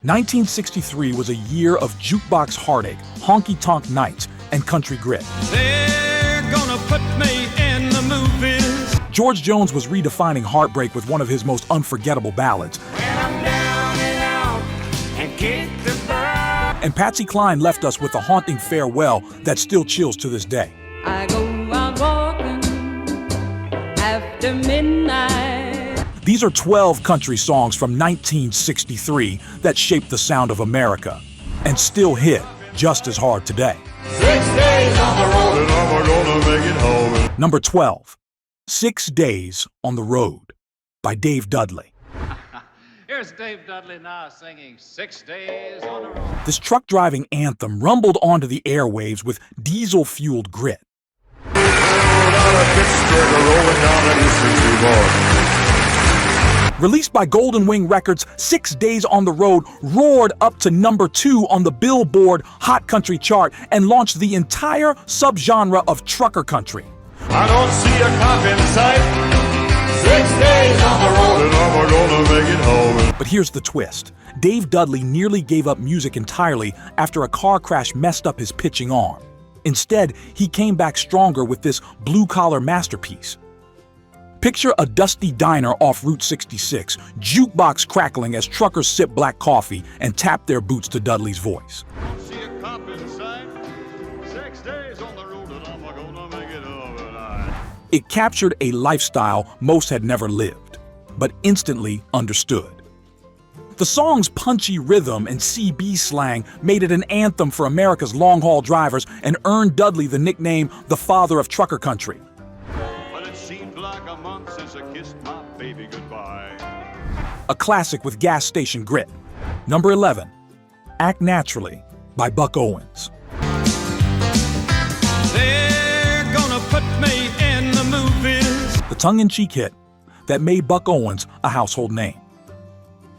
1963 was a year of jukebox heartache, honky-tonk nights, and country grit. They're gonna put me in the movies. George Jones was redefining heartbreak with one of his most unforgettable ballads. When I'm down and out and get the burn. And Patsy Cline left us with a haunting farewell that still chills to this day. I go out walking after midnight. These are 12 country songs from 1963 that shaped the sound of America and still hit just as hard today. 6 days on the road and I'm gonna make it home. Number 12, 6 Days on the Road by Dave Dudley. Here's Dave Dudley now singing 6 Days on the Road. This truck-driving anthem rumbled onto the airwaves with diesel-fueled grit. Released by Golden Wing Records, 6 Days on the Road roared up to number 2 on the Billboard Hot Country chart and launched the entire subgenre of trucker country. I don't see a cop in sight. 6 days on the road and I'm gonna make it home. But here's the twist. Dave Dudley nearly gave up music entirely after a car crash messed up his pitching arm. Instead, he came back stronger with this blue-collar masterpiece. Picture a dusty diner off Route 66, jukebox crackling as truckers sip black coffee and tap their boots to Dudley's voice. See a cop in sight. 6 days on the road and I'm gonna make it home tonight. It captured a lifestyle most had never lived, but instantly understood. The song's punchy rhythm and CB slang made it an anthem for America's long-haul drivers and earned Dudley the nickname the father of trucker country. But it seemed like a month since I kissed my baby goodbye. A classic with gas station grit. Number 11, Act Naturally by Buck Owens. They're gonna put me in the movies. The tongue-in-cheek hit that made Buck Owens a household name.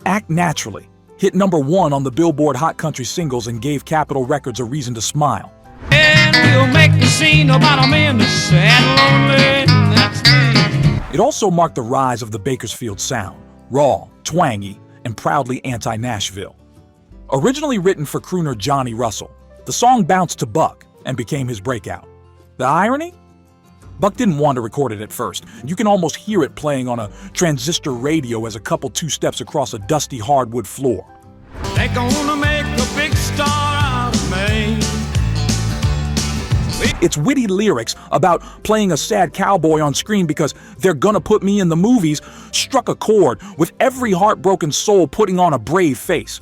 Act Naturally hit number 1 on the Billboard Hot Country Singles and gave Capitol Records a reason to smile. And we'll make the scene about a man that's sad and lonely. That's me. It also marked the rise of the Bakersfield sound, raw, twangy, and proudly anti-Nashville. Originally written for crooner Johnny Russell, the song bounced to Buck and became his breakout. The irony? Buck didn't want to record it at first. You can almost hear it playing on a transistor radio as a couple 2 steps across a dusty hardwood floor. They're gonna make a big star out of me. Its witty lyrics about playing a sad cowboy on screen because they're gonna put me in the movies struck a chord with every heartbroken soul putting on a brave face.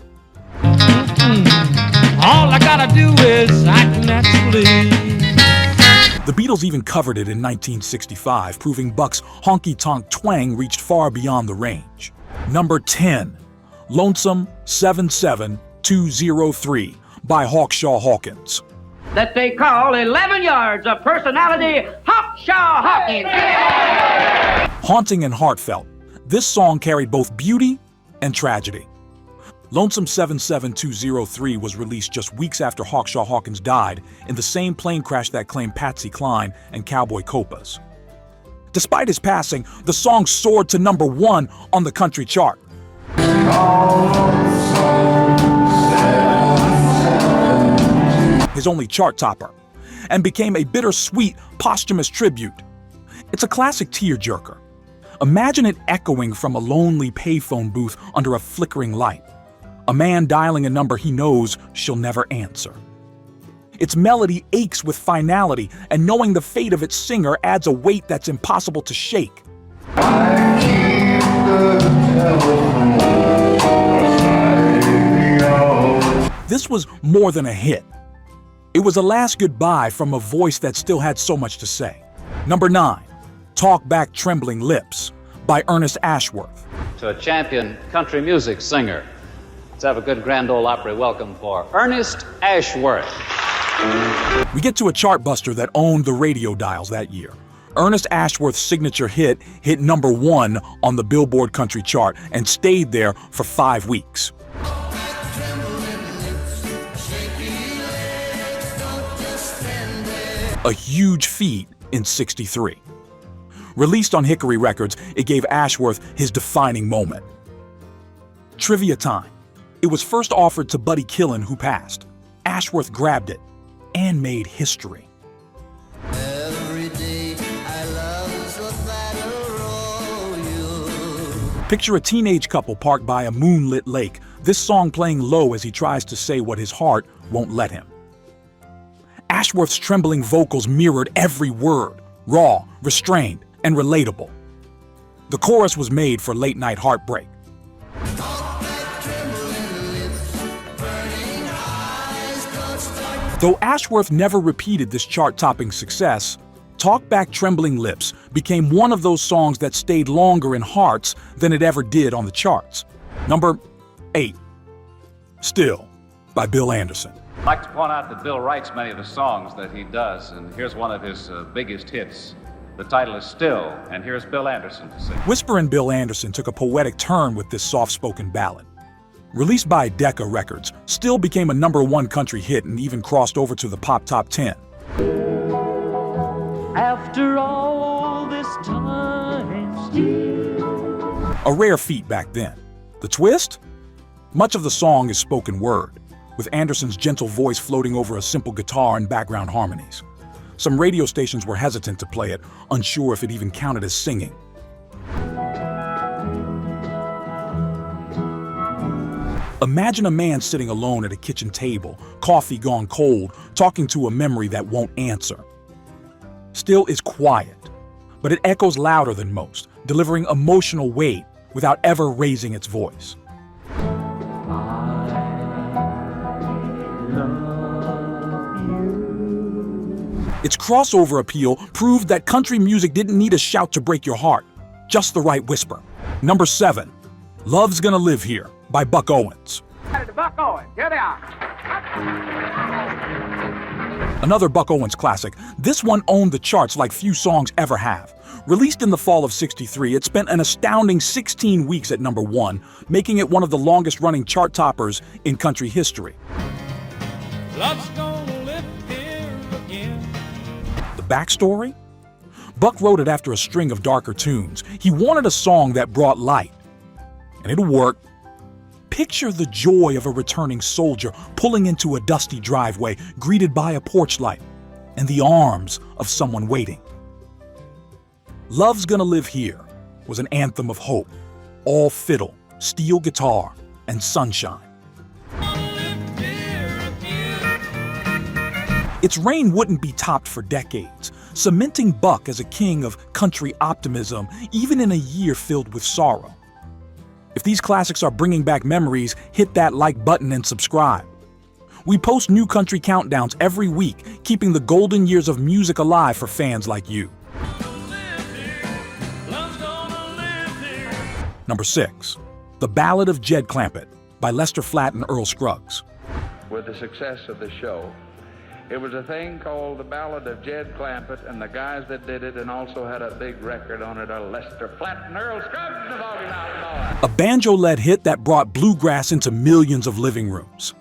All I gotta do is act naturally. The Beatles even covered it in 1965, proving Buck's honky-tonk twang reached far beyond the range. Number 10, Lonesome 77203 by Hawkshaw Hawkins. That they call 11 yards of personality, Hawkshaw Hawkins. Haunting and heartfelt, this song carried both beauty and tragedy. Lonesome 77203 was released just weeks after Hawkshaw Hawkins died in the same plane crash that claimed Patsy Cline and Cowboy Copas. Despite his passing, the song soared to number 1 on the country chart. His only chart topper, and became a bittersweet posthumous tribute. It's a classic tearjerker. Imagine it echoing from a lonely payphone booth under a flickering light. A man dialing a number he knows she'll never answer. Its melody aches with finality, and knowing the fate of its singer adds a weight that's impossible to shake. This was more than a hit. It was a last goodbye from a voice that still had so much to say. Number 9, Talk Back Trembling Lips by Ernest Ashworth. To a champion country music singer. Let's have a good Grand Ole Opry welcome for Ernest Ashworth. We get to a chartbuster that owned the radio dials that year. Ernest Ashworth's signature hit number 1 on the Billboard Country chart and stayed there for 5 weeks. A huge feat in '63. Released on Hickory Records, it gave Ashworth his defining moment. Trivia time. It was first offered to Buddy Killen, who passed. Ashworth grabbed it and made history. Every day I love the battle royal. Picture a teenage couple parked by a moonlit lake, this song playing low as he tries to say what his heart won't let him. Ashworth's trembling vocals mirrored every word, raw, restrained, and relatable. The chorus was made for late-night heartbreak. Though Ashworth never repeated this chart-topping success, Talk Back Trembling Lips became one of those songs that stayed longer in hearts than it ever did on the charts. Number 8, Still, by Bill Anderson. I'd like to point out that Bill writes many of the songs that he does, and here's one of his biggest hits. The title is Still, and here's Bill Anderson to sing. Whisperin' Bill Anderson took a poetic turn with this soft-spoken ballad. Released by Decca Records, Still became a #1 country hit and even crossed over to the pop top 10. After all this time, still. A rare feat back then. The twist? Much of the song is spoken word, with Anderson's gentle voice floating over a simple guitar and background harmonies. Some radio stations were hesitant to play it, unsure if it even counted as singing. Imagine a man sitting alone at a kitchen table, coffee gone cold, talking to a memory that won't answer. Still is quiet, but it echoes louder than most, delivering emotional weight without ever raising its voice. Its crossover appeal proved that country music didn't need a shout to break your heart, just the right whisper. Number 7, Love's Gonna Live Here, by Buck Owens. Buck Owens, here they are. Another Buck Owens classic, this one owned the charts like few songs ever have. Released in the fall of '63, it spent an astounding 16 weeks at #1, making it one of the longest-running chart toppers in country history. Love's gonna live here again. The backstory? Buck wrote it after a string of darker tunes. He wanted a song that brought light. And it worked. Picture the joy of a returning soldier pulling into a dusty driveway, greeted by a porch light, and the arms of someone waiting. Love's Gonna Live Here was an anthem of hope, all fiddle, steel guitar, and sunshine. Its reign wouldn't be topped for decades, cementing Buck as a king of country optimism, even in a year filled with sorrow. If these classics are bringing back memories, hit that like button and subscribe. We post new country countdowns every week, keeping the golden years of music alive for fans like you. Number 6, The Ballad of Jed Clampett, by Lester Flatt and Earl Scruggs. With the success of the show, it was a thing called The Ballad of Jed Clampett, and the guys that did it and also had a big record on it are Lester Flatt and Earl Scruggs of Ogden, Outlaw. A banjo-led hit that brought bluegrass into millions of living rooms.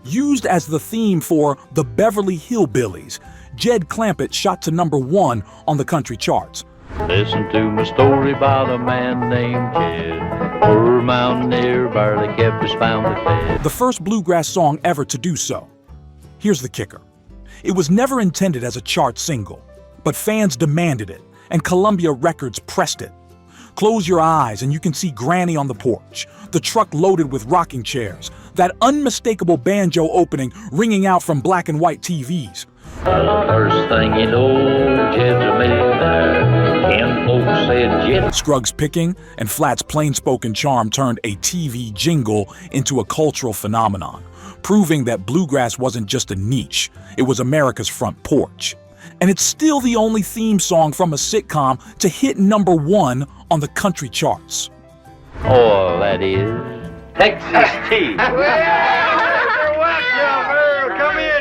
Used as the theme for The Beverly Hillbillies, Jed Clampett shot to #1 on the country charts. Listen to my story about a man named Jed. Poor mountaineer barely kept his family fed. The first bluegrass song ever to do so. Here's the kicker. It was never intended as a chart single, but fans demanded it, and Columbia Records pressed it. Close your eyes and you can see Granny on the porch, the truck loaded with rocking chairs, that unmistakable banjo opening ringing out from black and white TVs. First thing you know, Jed's a millionaire. And folks said Jed. Scruggs' picking and Flatt's plain-spoken charm turned a TV jingle into a cultural phenomenon, proving that bluegrass wasn't just a niche, it was America's front porch. And it's still the only theme song from a sitcom to hit #1 on the country charts. Oh, that is Texas tea.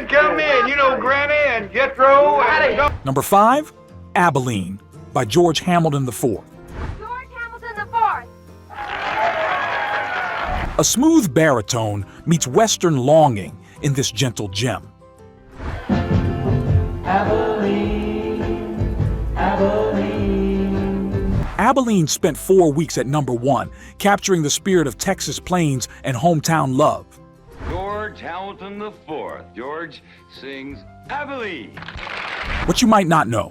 Come in, you know Granny and Jethro. Number 5, Abilene, by George Hamilton IV. George Hamilton IV. A smooth baritone meets western longing in this gentle gem. Abilene, Abilene. Abilene spent 4 weeks at #1, capturing the spirit of Texas plains and hometown love. George Hamilton IV. George sings Abilene. What you might not know,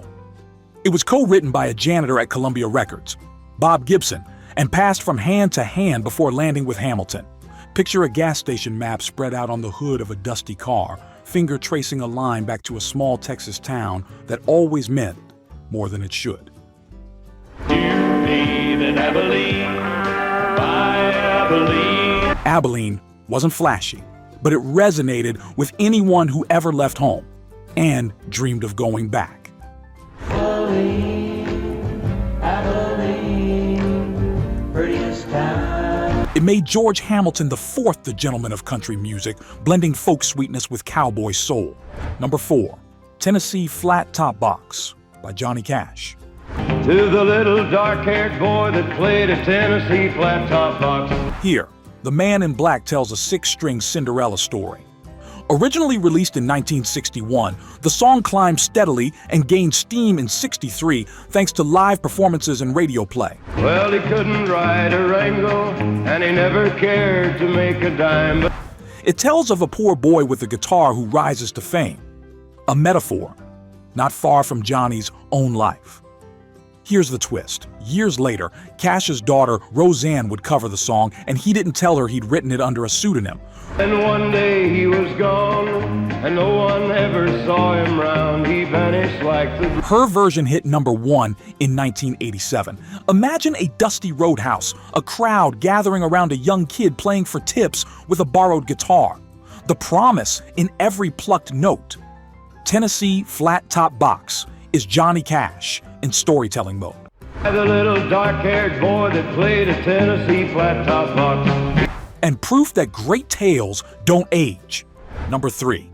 it was co-written by a janitor at Columbia Records, Bob Gibson, and passed from hand to hand before landing with Hamilton. Picture a gas station map spread out on the hood of a dusty car, finger tracing a line back to a small Texas town that always meant more than it should. Dear me, that Abilene, my Abilene. Abilene wasn't flashy, but it resonated with anyone who ever left home and dreamed of going back. Abilene, prettiest town. It made George Hamilton IV the gentleman of country music, blending folk sweetness with cowboy soul. #4, Tennessee Flat Top Box by Johnny Cash. To the little dark-haired boy that played a Tennessee flat top box. Here, the man in black tells a 6-string Cinderella story. Originally released in 1961, the song climbed steadily and gained steam in '63 thanks to live performances and radio play. Well, he couldn't ride a Rango, and he never cared to make a dime. But It tells of a poor boy with a guitar who rises to fame. A metaphor, not far from Johnny's own life. Here's the twist. Years later, Cash's daughter, Roseanne, would cover the song, and he didn't tell her he'd written it under a pseudonym. and one day he was gone, and no one ever saw him round. He vanished like the... Her version hit #1 in 1987. Imagine a dusty roadhouse, a crowd gathering around a young kid playing for tips with a borrowed guitar. The promise in every plucked note. Tennessee Flat Top Box is Johnny Cash in storytelling mode. The little dark-haired boy that played a Tennessee flat top box. And proof that great tales don't age. #3,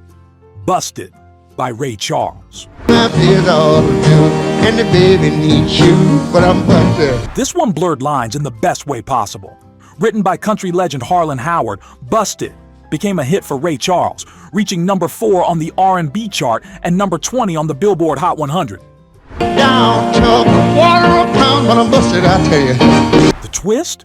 Busted by Ray Charles. And the baby needs you, but I'm busted. This one blurred lines in the best way possible. Written by country legend Harlan Howard, Busted became a hit for Ray Charles, reaching #4 on the R&B chart and #20 on the Billboard Hot 100. Down, chug, water a pound, but I'm busted, I tell you. The twist?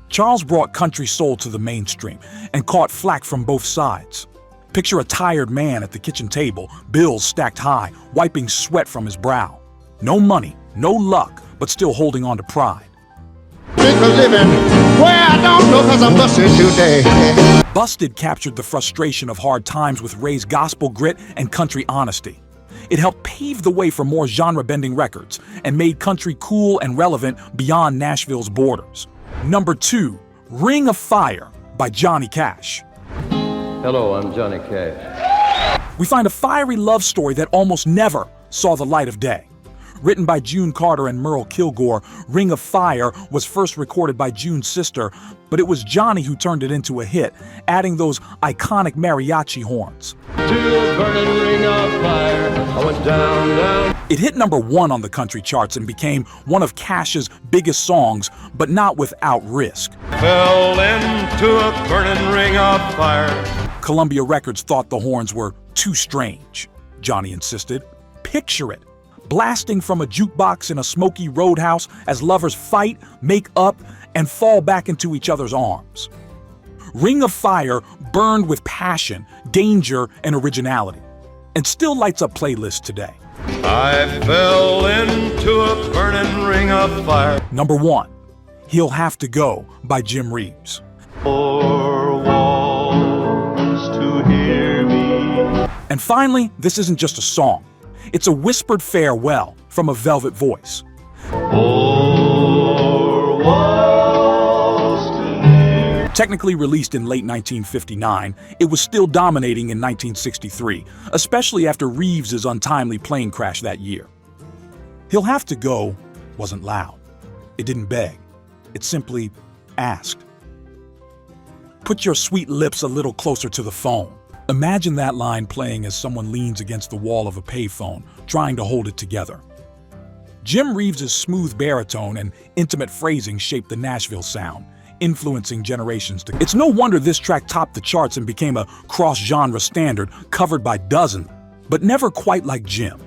Charles brought country soul to the mainstream and caught flack from both sides. Picture a tired man at the kitchen table, bills stacked high, wiping sweat from his brow. No money, no luck, but still holding on to pride. Make a living where I don't know, 'cause I'm busted today. Busted captured the frustration of hard times with Ray's gospel grit and country honesty. It helped pave the way for more genre-bending records and made country cool and relevant beyond Nashville's borders. #2, Ring of Fire by Johnny Cash. Hello, I'm Johnny Cash. We find a fiery love story that almost never saw the light of day. Written by June Carter and Merle Kilgore, Ring of Fire was first recorded by June's sister, but it was Johnny who turned it into a hit, adding those iconic mariachi horns. To a burning ring of fire, I went down, down. It hit #1 on the country charts and became one of Cash's biggest songs, but not without risk. Fell into a burning ring of fire. Columbia Records thought the horns were too strange. Johnny insisted. Picture it. Blasting from a jukebox in a smoky roadhouse as lovers fight, make up, and fall back into each other's arms. Ring of Fire burned with passion, danger, and originality, and still lights up playlists today. I fell into a burning ring of fire. #1, He'll Have to Go by Jim Reeves. Four walls to hear me. And finally, this isn't just a song. It's a whispered farewell from a velvet voice. Technically released in late 1959, it was still dominating in 1963, especially after Reeves's untimely plane crash that year. He'll Have to Go wasn't loud. It didn't beg. It simply asked. Put your sweet lips a little closer to the phone. Imagine that line playing as someone leans against the wall of a payphone, trying to hold it together. Jim Reeves's smooth baritone and intimate phrasing shaped the Nashville sound, influencing generations to... It's no wonder this track topped the charts and became a cross-genre standard covered by dozens, but never quite like Jim.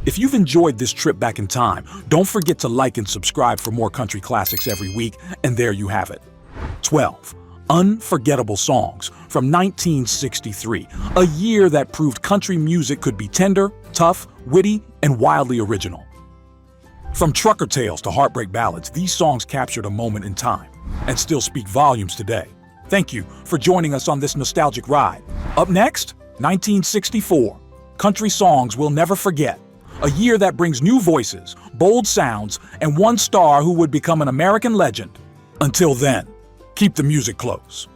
If you've enjoyed this trip back in time, don't forget to like and subscribe for more country classics every week, and there you have it. 12. Unforgettable songs from 1963, a year that proved country music could be tender, tough, witty, and wildly original. From trucker tales to heartbreak ballads, these songs captured a moment in time and still speak volumes today. Thank you for joining us on this nostalgic ride. Up next, 1964, Country Songs We'll Never Forget, a year that brings new voices, bold sounds, and one star who would become an American legend. Until then, keep the music close.